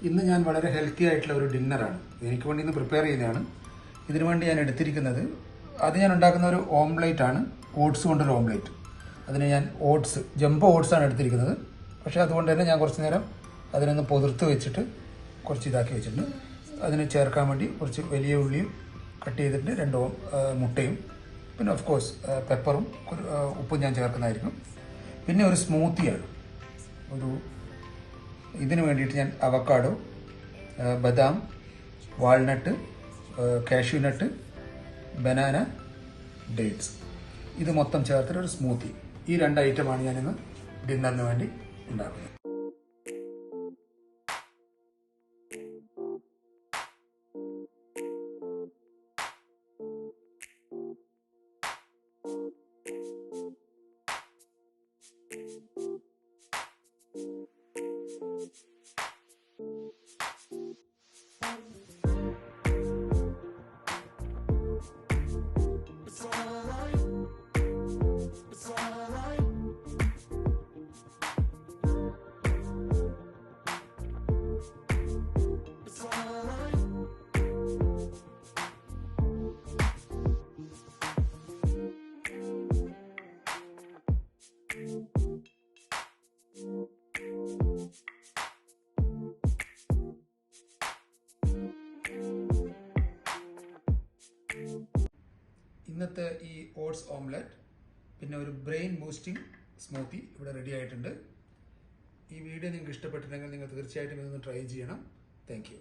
ഇന്ന് ഞാൻ വളരെ ഹെൽത്തി ആയിട്ടുള്ള ഒരു ഡിന്നറാണ് എനിക്ക് വേണ്ടി ഇന്ന് പ്രിപ്പയർ ചെയ്യുന്നതാണ്. ഇതിനു വേണ്ടി ഞാൻ എടുത്തിരിക്കുന്നത് ഞാൻ ഉണ്ടാക്കുന്ന ഒരു ഓംലേറ്റ് ആണ്. ഓട്സ് കൊണ്ടൊരു ഓംലേറ്റ്. അതിന് ഞാൻ ജംബോ ഓട്സാണ് എടുത്തിരിക്കുന്നത്. പക്ഷേ അതുകൊണ്ട് തന്നെ ഞാൻ കുറച്ച് നേരം അതിനൊന്ന് പൊതിർത്ത് വെച്ചിട്ട് കുറച്ച് ഇതാക്കി വെച്ചിട്ടുണ്ട്. അതിന് ചേർക്കാൻ വേണ്ടി കുറച്ച് വലിയ ഉള്ളിയും കട്ട് ചെയ്തിട്ട് 2 മുട്ടയും പിന്നെ ഓഫ് കോഴ്സ് പെപ്പറും ഉപ്പും ഞാൻ ചേർക്കുന്നതായിരിക്കും. പിന്നെ ഒരു സ്മൂത്തിയാണ്. ഇതിന് വേണ്ടിയിട്ട് ഞാൻ അവക്കാഡോ, ബദാം, വാൾനട്ട്, കാഷ്യൂനട്ട്, ബനാന, ഡേറ്റ്സ് ഇത് മൊത്തം ചേർത്തിട്ടൊരു സ്മൂത്തി. ഈ 2 ഐറ്റമാണ് ഞാനിന്ന് ഡിന്നറിന് വേണ്ടി ഉണ്ടാക്കുന്നത്. ഇന്നത്തെ ഈ ഓട്സ് ഓംലെറ്റ് പിന്നെ ഒരു ബ്രെയിൻ ബൂസ്റ്റിംഗ് സ്മൂത്തി ഇവിടെ റെഡി ആയിട്ടുണ്ട്. ഈ വീഡിയോ നിങ്ങൾക്ക് ഇഷ്ടപ്പെട്ടിട്ടുണ്ടെങ്കിൽ നിങ്ങൾ തീർച്ചയായിട്ടും ഇതൊന്ന് ട്രൈ ചെയ്യണം. Thank you.